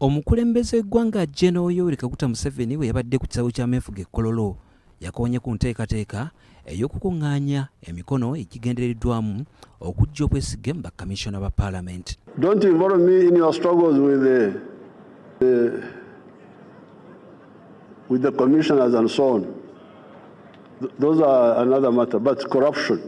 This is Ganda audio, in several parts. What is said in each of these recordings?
Omukulembeze w'eggwanga General Yoweri Kaguta Museveni bwe yabadde ku kisawo kya Mefuga Kololo yakoonye ku nteekateeka ey'okukungaanya emikono egigendereddwamu okuggya obwesige mu bakamisona ba Parliament. Don't involve me in your struggles with the commissioners and so on. Those are another matter, but corruption.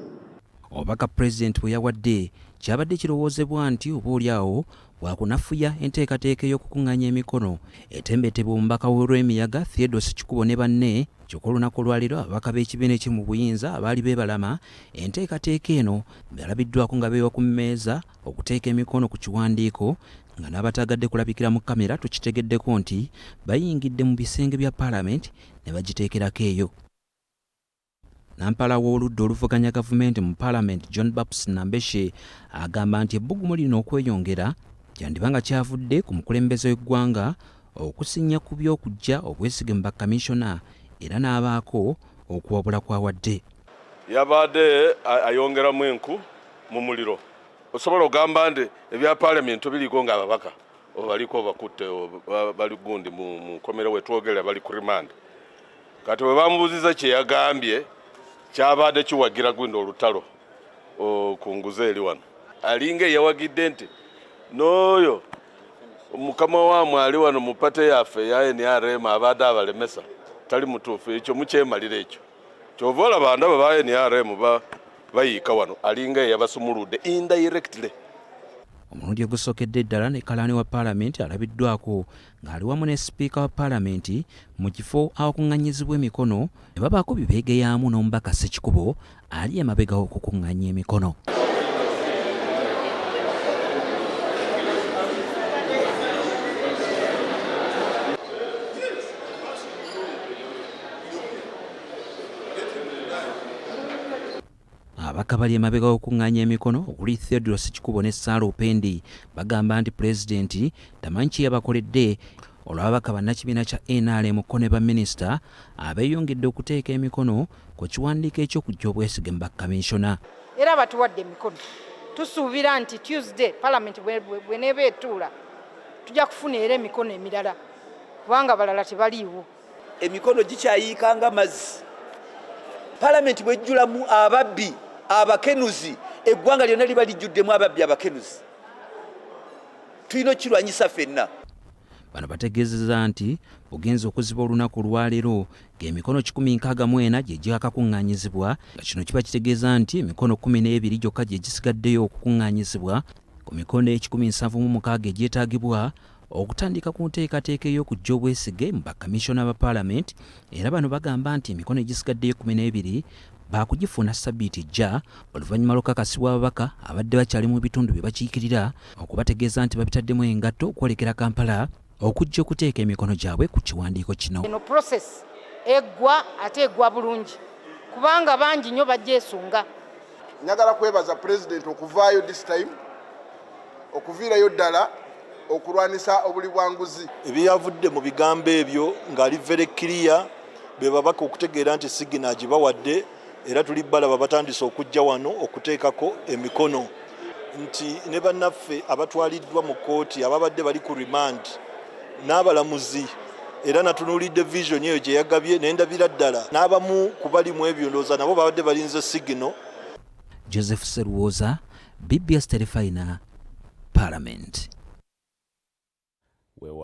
Obaka President bwe yawadde kyabadde kirowoozebwa nti oboolyawo bwakunafuya enteekateeka ey'okukungaanya emikono etembetebwa omubaka w'olw'emiyaga Theodore Kikubo ne banne kyokka olunaku olwaliro ababaka b'ekibiina ekiri mu buyinza abaali beebalama enteekateeka eno yalabiddwako nga beewa ku mmeeza okuteeka emikono ku kiwandiiko nga n'abataagadde kulabikira mu kamera tukitegeddeko nti bayingidde mu bisenge bya Parliament ne bagiteekerako eyo. Nampala w'oludda oluvuganya gavumenti mu Parliament John Baptist Nambeshe agamba nti ebbugumu lino okweyongera kyandiba nga kyavudde ku mukulembeze w'eggwanga okusinnya ku by'okujja obwesige mu bakamisona era n'abaako okuwabula kwawadde. Yabadde ayongeramu enku mu muliro. Osobola ogamba nti ebya Parliament biriko nga ababaka obaliko bakutte bali gundi mu komera wetwogera bali ku remand. Kati bwe bamubuuziza kye yagambye kyabadde kiwagira gwindo olutalo okunguza eri wano. Alinga yawagidde nti n'oyo omukama waamwe ali wano mu pate yaffe ya NRM abadde abalemesa tali mutuufu ekyo mukyemalira ekyo. Kyova olaba bandaba ba NRM bayiika wano alinga yabasumuludde indirectly. Omulundi ogusookedde ddala ne kalaani wa Parliament alabiddwako ng'ali wamu ne Sipiika wa Parliament mu kifo awakuŋŋanyizibwa emikono ne babaako bibeegeyamu n'omubaka Ssekikubo ali emabega w'okukuŋŋaanya emikono. Abaka bali emabega w'okukuŋŋaanya emikono okuli Theodore Kikubo ne Sarah Opendi bagamba nti Pulezidenti tamanyi kye yabakoledde olw'ababaka bannakibiina kya NRM ko ne baminisita abeeyongedde okuteeka emikono ku kiwandiiko eky'okujja obwesige mu bakamisona. Era batuwadde emikono. Tusuubira nti Tuesday Parliament bw'eneeba etuula tujja kufuna era emikono emirala kubanga balala tebaliiwo. Emikono gikyayiika nga mazzi. Parliament bw'ejjulamu ababbi abakenuzi eggwanga lyonna liba lijjuddemu ababbi abakenuzi. Tulina okirwanyisa ffenna. Bano bategeezezza nti bugenza okuziba olunaku olwaleero ng'emikono 164 gye gyakakuŋŋaanyizibwa nga kino kiba kitegeeza nti emikono 12 gyokka gye gisigaddeyo okukuŋŋaanyizibwa ku mikono 176 egyetaagibwa okutandika ku nteekateeka ey'okujja obwesige mu bakamisona ba Parliament era bano bagamba nti emikono egisigaddeyo 12 baakugifuna sabbiiti ejja oluvannyuma lw'okukakasibwa ababaka abadde bakyali mu bitundu bye bakiikirira okubategeeza nti babitaddemu engatto okwolekera Kampala okujja okuteeka emikono gyabwe ku kiwandiiko kino. Eno process eggwa ate eggwa bulungi kubanga bangi nnyo bagyesunga. Njagala kwebaza President okuvaayo this time okuviirayo ddala okulwanisa obuli bwanguzi. Ebyavudde mu bigambo ebyo ng'ali very clear be babaka okutegeera nti sigina agibawadde era tuli balaba batandise okujja wano okuteekako emikono nti ne bannaffe abatwaliddwa mu kkooti ababadde bali ku remand n'abalamuzi era natunuulidde vision eyo gye yagabye n'endabira ddala n'abamu ku bali mu ebyo ndowooza nabo babadde balinze sigino. Joseph Seruwoza, BBS Terefayina, Parliament.